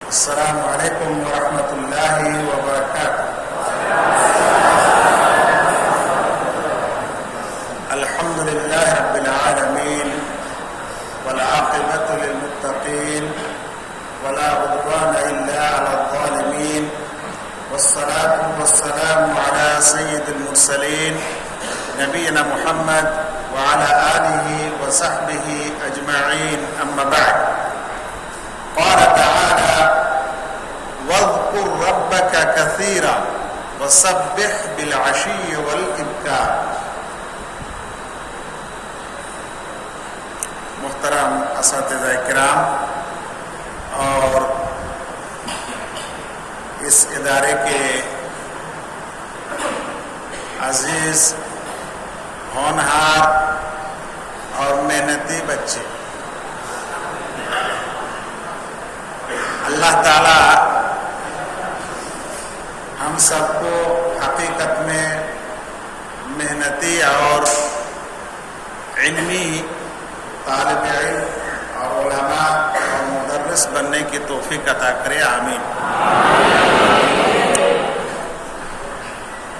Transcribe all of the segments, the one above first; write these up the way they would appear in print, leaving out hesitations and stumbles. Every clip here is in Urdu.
السلام علیکم ورحمۃ اللہ وبرکاتہ۔ الحمد للہ رب العالمین والعاقبۃ للمتقین ولا عدوان الا علی الظالمین والصلاة والسلام علی سید المرسلین نبینا محمد وعلى آلہ وصحبہ اجمعین، اما بعد۔ قال تعالى واذكر ربك كثيرا وسبح بالعشي والإبكار۔ محترم اساتذہ کرام اور اس ادارے کے عزیز ہونہار اور محنتی بچے، اللہ تعالی ہم سب کو حقیقت میں محنتی اور علمی طالب علم اور علماء اور مدرس بننے کی توفیق عطا کرے، آمین۔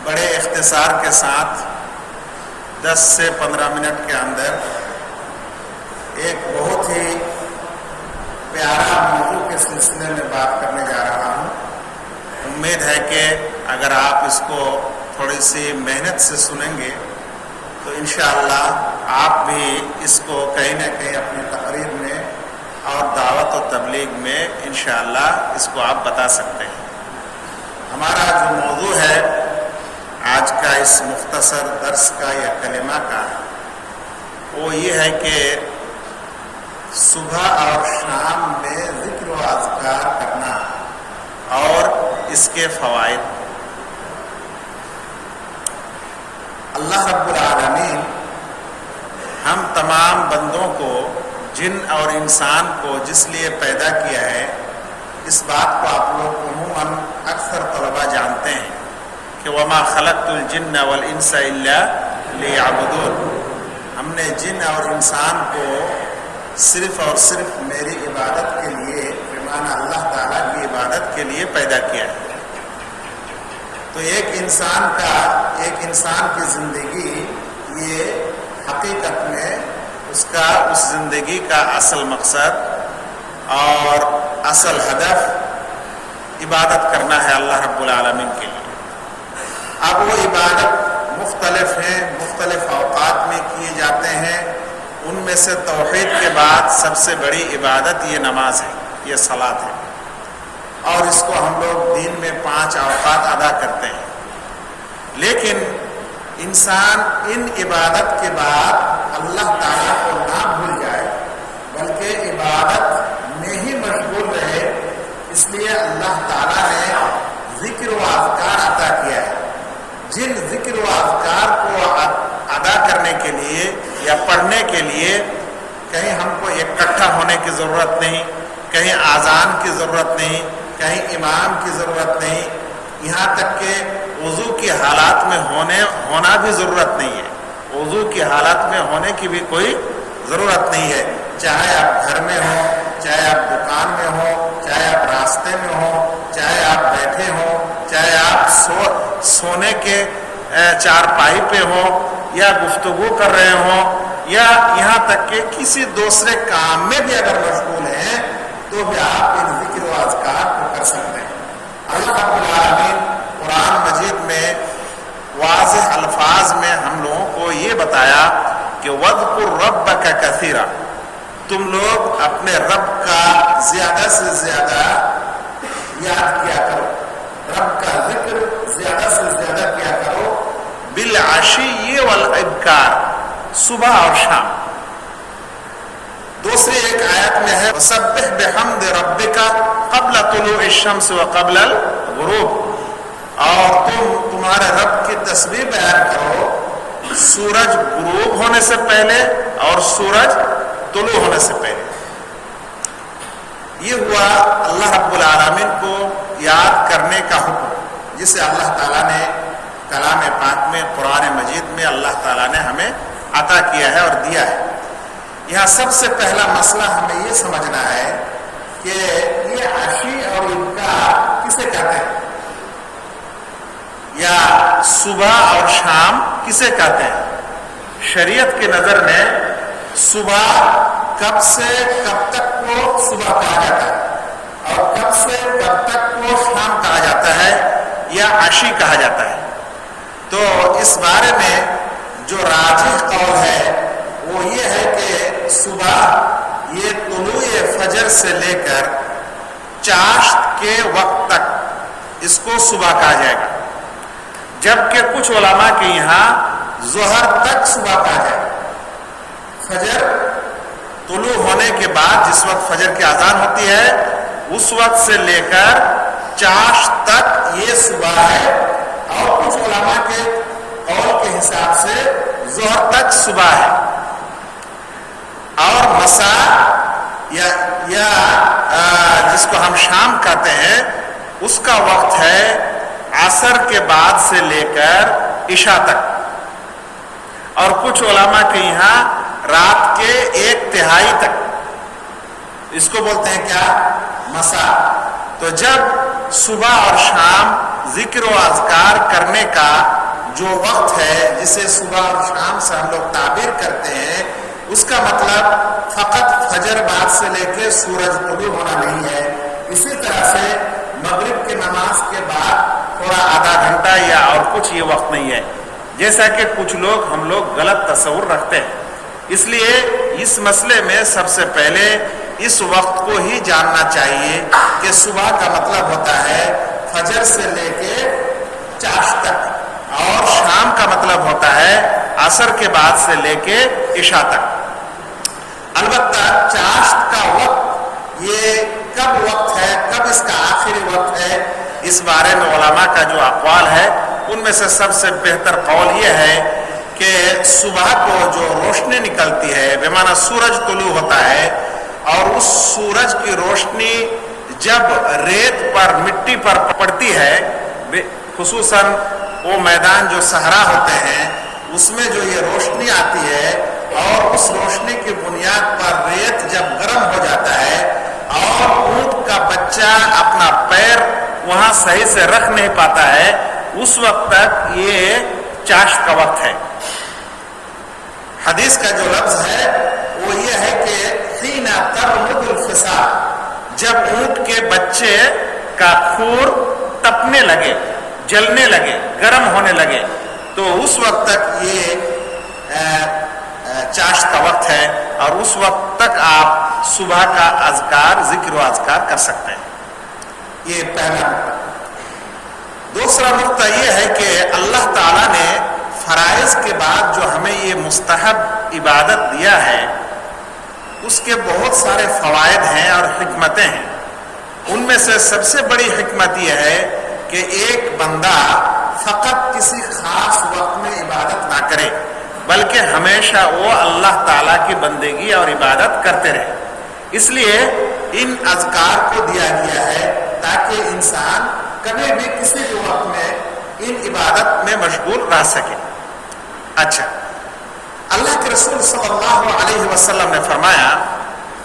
بڑے اختصار کے ساتھ 10 سے 15 منٹ کے اندر ایک بہت ہی پیارا موضوع کے سلسلے میں بات کرنے جا رہا ہوں۔ امید ہے کہ اگر آپ اس کو تھوڑی سی محنت سے سنیں گے تو انشاءاللہ آپ بھی اس کو کہیں نہ کہیں اپنی تقریر میں اور دعوت و تبلیغ میں انشاءاللہ اس کو آپ بتا سکتے ہیں۔ ہمارا جو موضوع ہے آج کا اس مختصر درس کا یا کلمہ کا، وہ یہ ہے کہ صبح اور شام میں ذکر و اذکار کرنا اور اس کے فوائد۔ اللہ رب العالمین ہم تمام بندوں کو، جن اور انسان کو جس لیے پیدا کیا ہے، اس بات کو آپ لوگ عموماً اکثر طلباء جانتے ہیں کہ وما خلقت الجن والانس الا لیعبدون۔ ہم نے جن اور انسان کو صرف اور صرف میری عبادت کے لیے، بمعنی اللہ تعالیٰ کی عبادت کے لیے پیدا کیا ہے۔ تو ایک انسان کی زندگی، یہ حقیقت میں اس زندگی کا اصل مقصد اور اصل ہدف عبادت کرنا ہے اللہ رب العالمین کے لیے۔ اب وہ عبادت مختلف ہیں، مختلف اوقات میں کیے جاتے ہیں۔ ان میں سے توحید کے بعد سب سے بڑی عبادت یہ نماز ہے، یہ صلاۃ ہے، اور اس کو ہم لوگ دین میں 5 اوقات ادا کرتے ہیں۔ لیکن انسان ان عبادت کے بعد اللہ تعالیٰ کو نہ بھول جائے بلکہ عبادت میں ہی مشغول رہے، اس لیے اللہ تعالیٰ نے ذکر و اذکار عطا کیا ہے۔ جن ذکر و اذکار کو ادا کرنے کے لیے یا پڑھنے کے لیے کہیں ہم کو اکٹھا ہونے کی ضرورت نہیں، کہیں اذان کی ضرورت نہیں، کہیں امام کی ضرورت نہیں، یہاں تک کہ وضو کی حالات میں ہونا بھی ضرورت نہیں ہے۔ وضو کی حالات میں ہونے کی بھی کوئی ضرورت نہیں ہے، چاہے آپ گھر میں ہوں، چاہے آپ دکان میں ہوں، چاہے آپ راستے میں ہوں، چاہے آپ بیٹھے ہوں، چاہے آپ سونے کے چارپائی پہ ہوں یا گفتگو کر رہے ہوں، یا یہاں تک کہ کسی دوسرے کام میں بھی اگر مشغول ہیں تو بھی آپ ان ذکر و اذکار کو کر سکتے ہیں۔ اللہ رب العالمین قرآن مجید میں واضح الفاظ میں ہم لوگوں کو یہ بتایا کہ وَاذْكُرْ رَبَّكَ كَثِيرًا، تم لوگ اپنے رب کا زیادہ سے زیادہ یاد کیا کرو، رب کا ذکر زیادہ سے زیادہ کیا کرو، بالعشی والابکار، صبح اور شام۔ دوسری ایک آیت میں ہے وسبح بحمد ربک قبل طلوع الشمس وقبل الغروب، اور تمہارے رب کی تسبیح بیان کرو سورج غروب ہونے سے پہلے اور سورج طلوع ہونے سے پہلے۔ یہ ہوا اللہ رب العالمین کو یاد کرنے کا حکم، جسے اللہ تعالیٰ نے کلام پاک میں، قرآن مجید میں اللہ تعالیٰ نے ہمیں عطا کیا ہے اور دیا ہے۔ یہاں سب سے پہلا مسئلہ ہمیں یہ سمجھنا ہے کہ یہ عشی اور کسے کہتے ہیں؟ یا صبح اور شام کسے کہتے ہیں؟ شریعت کی نظر میں صبح کب سے کب تک کو صبح کہا جاتا ہے اور کب سے کب تک کو شام کہا جاتا ہے یا عشی کہا جاتا ہے؟ تو اس بارے میں جو راجح قول ہے وہ یہ ہے کہ صبح یہ طلوع فجر سے لے کر چاشت کے وقت تک اس کو صبح کہا جائے گا، جبکہ کچھ علماء کے یہاں ظہر تک صبح کہا جائے گا۔ فجر طلوع ہونے کے بعد جس وقت فجر کی اذان ہوتی ہے اس وقت سے لے کر چاشت تک یہ صبح ہے، اور کچھ علماء کے قول کے حساب سے ظہر تک صبح ہے، اور مساء یا جس کو ہم شام کہتے ہیں اس کا وقت ہے عصر کے بعد سے لے کر عشاء تک، اور کچھ علماء کے یہاں رات کے 1/3 تک، اس کو بولتے ہیں کیا؟ مساء۔ تو جب صبح اور شام ذکر و اذکار کرنے کا جو وقت ہے جسے صبح اور شام سے ہم لوگ تعبیر کرتے ہیں، اس کا مطلب فقط فجر بعد سے لے کے سورج طلوع ہونا نہیں ہے، اسی طرح سے مغرب کی نماز کے بعد تھوڑا آدھا گھنٹہ یا اور کچھ یہ وقت نہیں ہے، جیسا کہ کچھ لوگ ہم لوگ غلط تصور رکھتے ہیں۔ اس لیے اس مسئلے میں سب سے پہلے اس وقت کو ہی جاننا چاہیے کہ صبح کا مطلب ہوتا ہے فجر سے لے کے چاشت تک، اور شام کا مطلب ہوتا ہے عصر کے بعد سے لے کے عشاء تک۔ البتہ چاشت کا وقت یہ کب وقت ہے، کب اس کا آخری وقت ہے، اس بارے میں علماء کا جو اقوال ہے ان میں سے سب سے بہتر قول یہ ہے کہ صبح کو جو روشنی نکلتی ہے بمعنی سورج طلوع ہوتا ہے، اور اس سورج کی روشنی جب ریت پر مٹی پر پڑتی ہے، خصوصاً وہ میدان جو صحرا ہوتے ہیں اس میں جو یہ روشنی آتی ہے، اور اس روشنی کی بنیاد پر ریت جب گرم ہو جاتا ہے اور اونٹ کا بچہ اپنا پیر وہاں صحیح سے رکھ نہیں پاتا ہے، اس وقت تک یہ چاشت کا وقت ہے۔ حدیث کا جو لفظ ہے وہ یہ ہے کہ حین ترمد الفصال، جب اونٹ کے بچے کا کھور تپنے لگے، جلنے لگے، گرم ہونے لگے، تو اس وقت تک یہ چاشت کا وقت ہے، اور اس وقت تک آپ صبح کا اذکار، ذکر و اذکار کر سکتے ہیں۔ یہ پہلا نقطہ۔ دوسرا نقطہ یہ ہے کہ اللہ تعالیٰ نے فرائض کے بعد جو ہمیں یہ مستحب عبادت دیا ہے اس کے بہت سارے فوائد ہیں اور حکمتیں ہیں۔ ان میں سے سب سے بڑی حکمت یہ ہے کہ ایک بندہ فقط کسی خاص وقت میں عبادت نہ کرے، بلکہ ہمیشہ وہ اللہ تعالیٰ کی بندگی اور عبادت کرتے رہے۔ اس لیے ان اذکار کو دیا گیا ہے تاکہ انسان کبھی بھی کسی بھی وقت میں ان عبادت میں مشغول رہ سکے۔ اچھا، اللہ کے رسول صلی اللہ علیہ وسلم نے فرمایا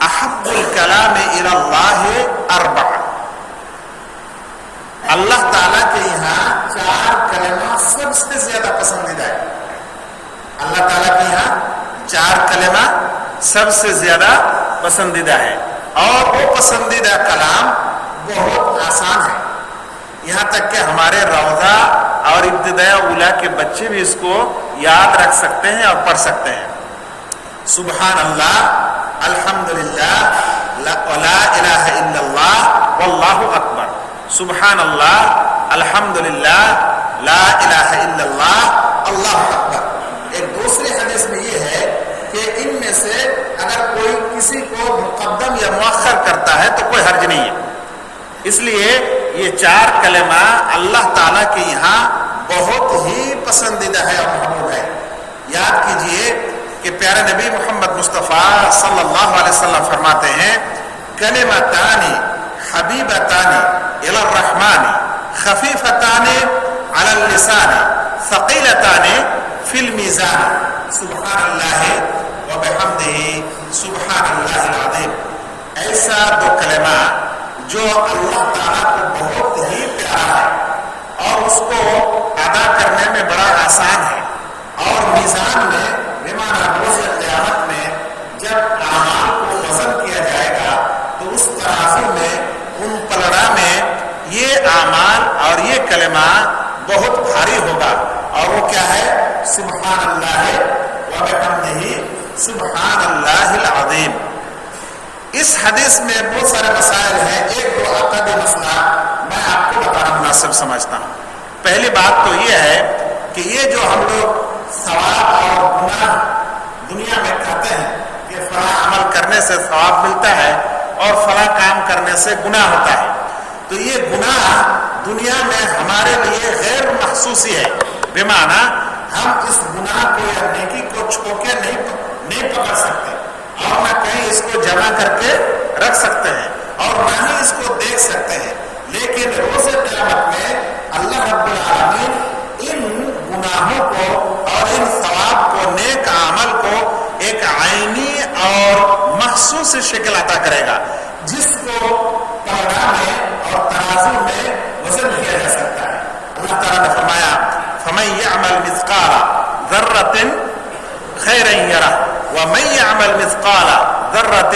احب الکلام الی اللہ اربع، اللہ تعالیٰ کے یہاں 4 کلمہ سب سے زیادہ پسندیدہ ہے۔ اللہ تعالیٰ کے یہاں 4 کلمہ سب سے زیادہ پسندیدہ ہے، اور وہ پسندیدہ کلام بہت آسان ہے، یہاں تک کہ ہمارے روضہ اور ابتدائیہ اولیٰ کے بچے بھی اس کو یاد رکھ سکتے ہیں اور پڑھ سکتے ہیں۔ سبحان اللہ، الحمدللہ، لا الہ الا اللہ واللہ اکبر، سبحان اللہ، الحمدللہ، لا الہ الا اللہ، اللہ اکبر۔ ایک دوسرے حدیث میں یہ ہے کہ ان میں سے اگر کوئی کسی کو مقدم یا مؤخر کرتا ہے تو کوئی حرج نہیں ہے۔ اس لیے یہ 4 کلمہ اللہ تعالیٰ کے یہاں بہت ہی پسندیدہ ہے اور محبوب ہے۔ یاد کیجئے کہ پیارے نبی محمد مصطفیٰ صلی اللہ علیہ وسلم فرماتے ہیں کلمتان حبیبتان الی الرحمن خفیفتان علی اللسان ثقیلتان فی المیزان، سبحان اللہ وبحمدہ سبحان اللہ العظیم۔ ایسا 2 کلمہ جو اللہ تعالیٰ کو بہت ہی آسان ہے. اور میزان میں بمعنی روز قیامت میں جب اعمال کو وزن کیا جائے گا تو اس ترازو میں ان پلڑا میں یہ اعمال اور یہ کلمہ بہت بھاری ہوگا. اور وہ کیا ہے؟ سبحان اللہ و بحمدہ سبحان اللہ العظیم. اس حدیث میں بہت سارے مسائل ہیں. ایک دو عقدی مسئلہ میں آپ کو بتانا مناسب سمجھتا ہوں. پہلی بات تو یہ ہے کہ یہ جو ہم لوگ ثواب اور گناہ دنیا میں کہتے ہیں کہ فلاں عمل کرنے سے ثواب ملتا ہے اور فلاں کام کرنے سے گناہ ہوتا ہے، تو یہ گناہ دنیا میں ہمارے لیے غیر محسوسی ہے. بمعنی ہم اس گناہ کو یا نیکی کو چھو کے نہیں پکڑ سکتے اور نہ کہیں اس کو جمع کر کے رکھ سکتے ہیں اور نہ ہی اس کو دیکھ سکتے ہیں. لیکن روز قیامت میں اللہ رب العالمین ان گناہوں کو اور ان ثواب کو، نیک عمل کو ایک عینی اور محسوس شکل عطا کرے گا جس کو پلڑا میں اور ترازو میں وزن کیا جا سکتا ہے. اللہ تعالیٰ نے فرمایا فَمَن يَعْمَلْ مِثْقَالَ ذَرَّةٍ خَيْرًا يَرَهُ وَمَن يَعْمَلْ مِثْقَالَ ذَرَّةٍ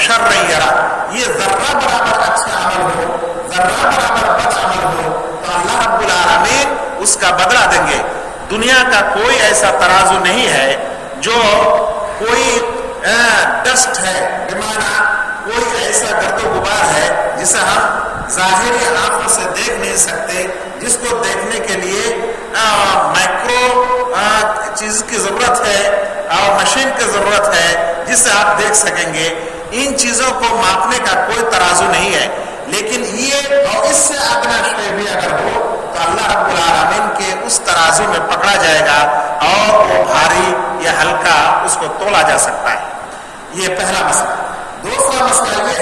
شَرًّا يَرَهُ. یہ ذرہ برابر اچھا عمل ہو، ذرہ برابر بد عمل ہو تو اللہ رب العالمین اس کا بدلہ دیں گے. دنیا کا کوئی ایسا ترازو نہیں ہے جو کوئی ڈسٹ ہے، بمعنی کوئی ایسا گرد و غبار ہے جسے ہم ظاہری آنکھوں سے دیکھ نہیں سکتے، جس کو دیکھنے کے لیے مائکرو چیز کی ضرورت ہے اور مشین کی ضرورت ہے جسے آپ دیکھ سکیں گے. ان چیزوں کو ماپنے کا کوئی ترازو نہیں ہے. لیکن یہ اور اس سے ادنا شے بھی اگر ہو تو اللہ رب العالمین کے اس ترازو میں پکڑا جائے گا اور وہ بھاری یا ہلکا اس کو تولا جا سکتا ہے. یہ پہلا مسئلہ. دوسرا مسئلہ یہ